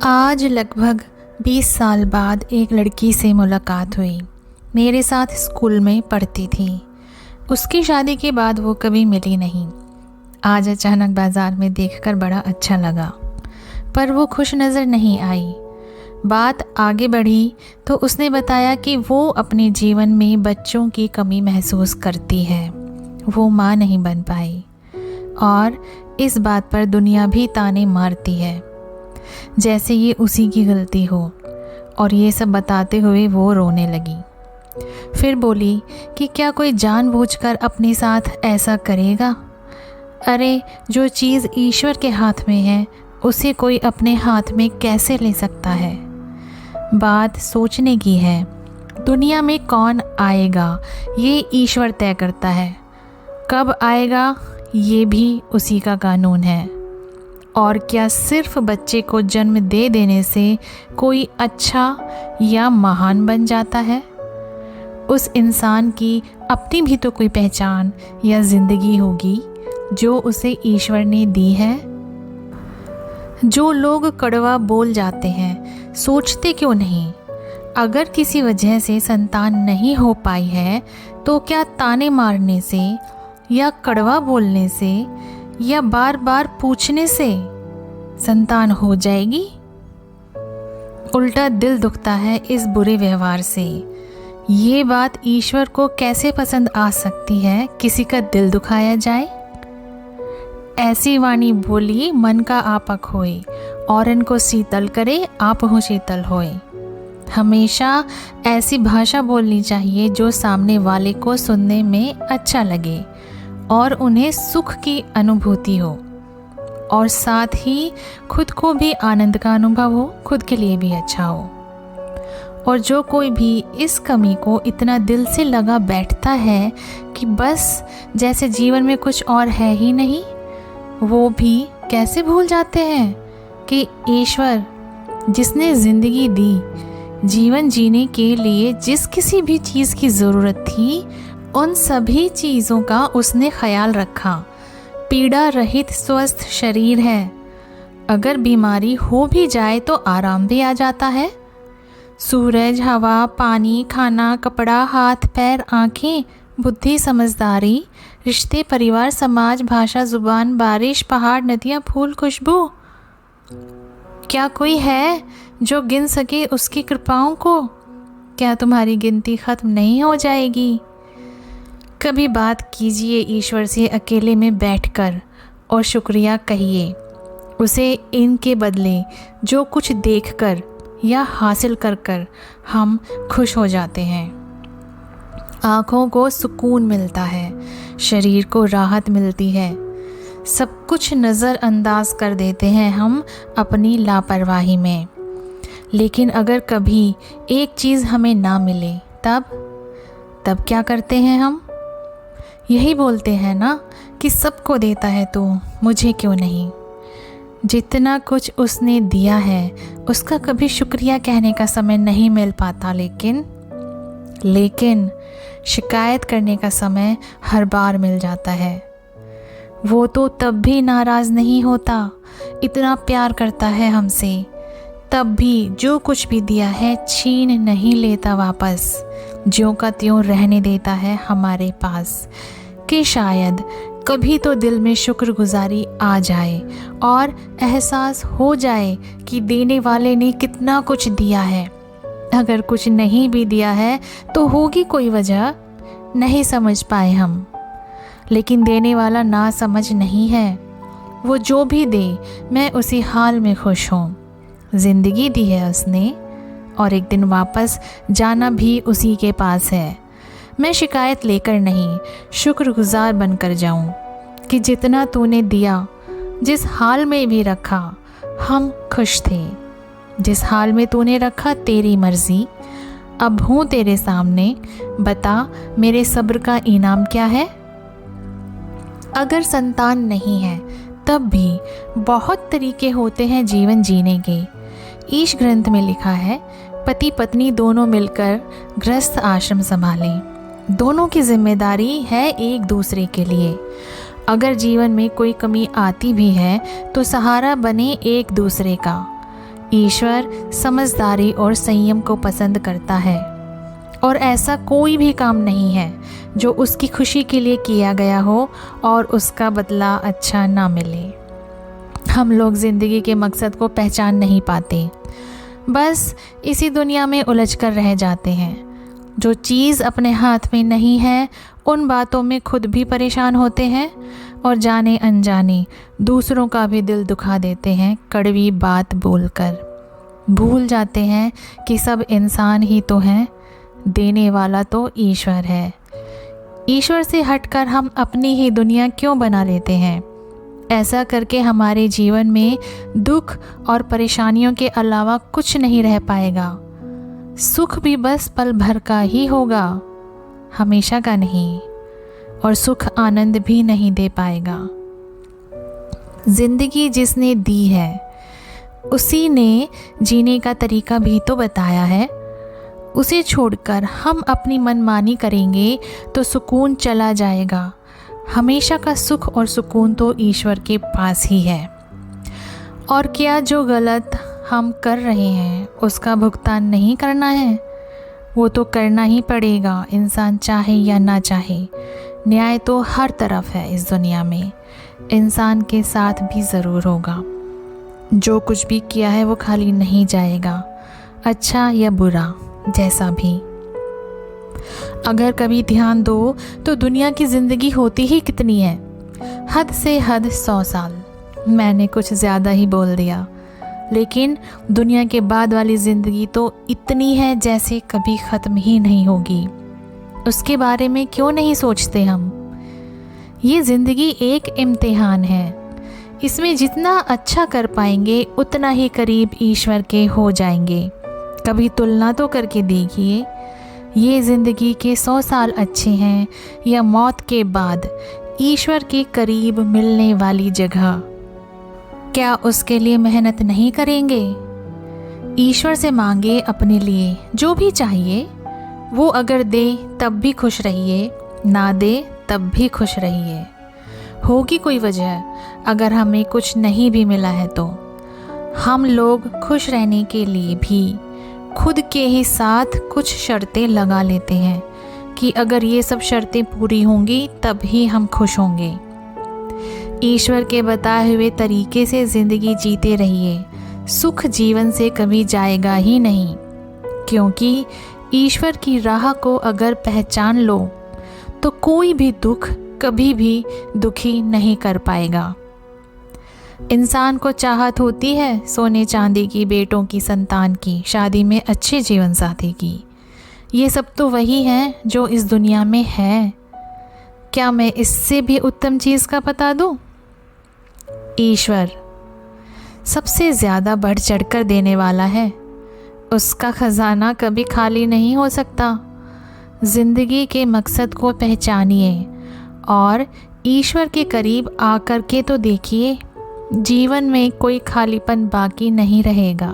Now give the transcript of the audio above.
आज लगभग 20 साल बाद एक लड़की से मुलाकात हुई। मेरे साथ स्कूल में पढ़ती थी। उसकी शादी के बाद वो कभी मिली नहीं। आज अचानक बाज़ार में देखकर बड़ा अच्छा लगा, पर वो खुश नज़र नहीं आई। बात आगे बढ़ी तो उसने बताया कि वो अपने जीवन में बच्चों की कमी महसूस करती है। वो माँ नहीं बन पाई और इस बात पर दुनिया भी ताने मारती है, जैसे ये उसी की गलती हो। और ये सब बताते हुए वो रोने लगी। फिर बोली कि क्या कोई जानबूझकर अपने साथ ऐसा करेगा? अरे, जो चीज़ ईश्वर के हाथ में है उसे कोई अपने हाथ में कैसे ले सकता है? बात सोचने की है। दुनिया में कौन आएगा ये ईश्वर तय करता है। कब आएगा ये भी उसी का कानून है। और क्या सिर्फ बच्चे को जन्म दे देने से कोई अच्छा या महान बन जाता है? उस इंसान की अपनी भी तो कोई पहचान या ज़िंदगी होगी जो उसे ईश्वर ने दी है। जो लोग कड़वा बोल जाते हैं, सोचते क्यों नहीं? अगर किसी वजह से संतान नहीं हो पाई है तो क्या ताने मारने से या कड़वा बोलने से या बार बार पूछने से संतान हो जाएगी? उल्टा दिल दुखता है इस बुरे व्यवहार से। ये बात ईश्वर को कैसे पसंद आ सकती है किसी का दिल दुखाया जाए? ऐसी वाणी बोली मन का आपक होए, औरन को शीतल करे आप हो शीतल होए। हमेशा ऐसी भाषा बोलनी चाहिए जो सामने वाले को सुनने में अच्छा लगे और उन्हें सुख की अनुभूति हो, और साथ ही खुद को भी आनंद का अनुभव हो, खुद के लिए भी अच्छा हो। और जो कोई भी इस कमी को इतना दिल से लगा बैठता है कि बस जैसे जीवन में कुछ और है ही नहीं, वो भी कैसे भूल जाते हैं कि ईश्वर जिसने ज़िंदगी दी, जीवन जीने के लिए जिस किसी भी चीज़ की ज़रूरत थी उन सभी चीज़ों का उसने ख्याल रखा। पीड़ा रहित स्वस्थ शरीर है। अगर बीमारी हो भी जाए तो आराम भी आ जाता है। सूरज, हवा, पानी, खाना, कपड़ा, हाथ पैर, आँखें, बुद्धि, समझदारी, रिश्ते, परिवार, समाज, भाषा, जुबान, बारिश, पहाड़, नदियाँ, फूल, खुशबू। क्या कोई है जो गिन सके उसकी कृपाओं को? क्या तुम्हारी गिनती ख़त्म नहीं हो जाएगी? कभी बात कीजिए ईश्वर से अकेले में बैठकर और शुक्रिया कहिए उसे इनके बदले जो कुछ देखकर या हासिल कर कर हम खुश हो जाते हैं। आँखों को सुकून मिलता है, शरीर को राहत मिलती है। सब कुछ नज़रअंदाज कर देते हैं हम अपनी लापरवाही में। लेकिन अगर कभी एक चीज़ हमें ना मिले तब क्या करते हैं हम? यही बोलते हैं ना कि सबको देता है तो मुझे क्यों नहीं। जितना कुछ उसने दिया है उसका कभी शुक्रिया कहने का समय नहीं मिल पाता, लेकिन शिकायत करने का समय हर बार मिल जाता है। वो तो तब भी नाराज़ नहीं होता, इतना प्यार करता है हमसे, तब भी जो कुछ भी दिया है छीन नहीं लेता वापस, ज्यों का त्यों रहने देता है हमारे पास। कि शायद कभी तो दिल में शुक्रगुजारी आ जाए और एहसास हो जाए कि देने वाले ने कितना कुछ दिया है। अगर कुछ नहीं भी दिया है तो होगी कोई वजह, नहीं समझ पाए हम। लेकिन देने वाला ना समझ नहीं है। वो जो भी दे मैं उसी हाल में खुश हूँ। ज़िंदगी दी है उसने और एक दिन वापस जाना भी उसी के पास है। मैं शिकायत लेकर नहीं, शुक्रगुजार बनकर जाऊं कि जितना तूने दिया, जिस हाल में भी रखा हम खुश थे। जिस हाल में तूने रखा तेरी मर्ज़ी, अब हूँ तेरे सामने, बता मेरे सब्र का इनाम क्या है। अगर संतान नहीं है तब भी बहुत तरीके होते हैं जीवन जीने के। ईश ग्रंथ में लिखा है, पति पत्नी दोनों मिलकर गृहस्थ आश्रम संभालें। दोनों की जिम्मेदारी है एक दूसरे के लिए। अगर जीवन में कोई कमी आती भी है तो सहारा बने एक दूसरे का। ईश्वर समझदारी और संयम को पसंद करता है और ऐसा कोई भी काम नहीं है जो उसकी खुशी के लिए किया गया हो और उसका बदला अच्छा ना मिले। हम लोग ज़िंदगी के मकसद को पहचान नहीं पाते, बस इसी दुनिया में उलझ कर रह जाते हैं। जो चीज़ अपने हाथ में नहीं है उन बातों में खुद भी परेशान होते हैं और जाने अनजाने दूसरों का भी दिल दुखा देते हैं कड़वी बात बोलकर। भूल जाते हैं कि सब इंसान ही तो हैं, देने वाला तो ईश्वर है। ईश्वर से हटकर हम अपनी ही दुनिया क्यों बना लेते हैं? ऐसा करके हमारे जीवन में दुख और परेशानियों के अलावा कुछ नहीं रह पाएगा। सुख भी बस पल भर का ही होगा, हमेशा का नहीं, और सुख आनंद भी नहीं दे पाएगा। जिंदगी जिसने दी है उसी ने जीने का तरीका भी तो बताया है। उसे छोड़कर हम अपनी मनमानी करेंगे तो सुकून चला जाएगा। हमेशा का सुख और सुकून तो ईश्वर के पास ही है। और क्या जो गलत हम कर रहे हैं उसका भुगतान नहीं करना है? वो तो करना ही पड़ेगा, इंसान चाहे या ना चाहे। न्याय तो हर तरफ है इस दुनिया में, इंसान के साथ भी ज़रूर होगा। जो कुछ भी किया है वो खाली नहीं जाएगा, अच्छा या बुरा जैसा भी। अगर कभी ध्यान दो तो दुनिया की ज़िंदगी होती ही कितनी है, हद से हद 100 साल। मैंने कुछ ज़्यादा ही बोल दिया, लेकिन दुनिया के बाद वाली ज़िंदगी तो इतनी है जैसे कभी ख़त्म ही नहीं होगी। उसके बारे में क्यों नहीं सोचते हम? ये ज़िंदगी एक इम्तिहान है, इसमें जितना अच्छा कर पाएंगे उतना ही करीब ईश्वर के हो जाएंगे। कभी तुलना तो करके देखिए, ये ज़िंदगी के 100 साल अच्छे हैं या मौत के बाद ईश्वर के करीब मिलने वाली जगह? क्या उसके लिए मेहनत नहीं करेंगे? ईश्वर से मांगे अपने लिए जो भी चाहिए, वो अगर दे तब भी खुश रहिए, ना दे तब भी खुश रहिए। होगी कोई वजह अगर हमें कुछ नहीं भी मिला है तो। हम लोग खुश रहने के लिए भी खुद के ही साथ कुछ शर्तें लगा लेते हैं कि अगर ये सब शर्तें पूरी होंगी तब ही हम खुश होंगे। ईश्वर के बताए हुए तरीके से ज़िंदगी जीते रहिए, सुख जीवन से कभी जाएगा ही नहीं, क्योंकि ईश्वर की राह को अगर पहचान लो तो कोई भी दुख कभी भी दुखी नहीं कर पाएगा। इंसान को चाहत होती है सोने चांदी की, बेटों की, संतान की, शादी में अच्छे जीवन साथी की। ये सब तो वही है जो इस दुनिया में है। क्या मैं इससे भी उत्तम चीज़ का बता दूं? ईश्वर सबसे ज़्यादा बढ़ चढ़कर देने वाला है, उसका खजाना कभी खाली नहीं हो सकता। ज़िंदगी के मकसद को पहचानिए और ईश्वर के करीब आकर के तो देखिए, जीवन में कोई खालीपन बाकी नहीं रहेगा।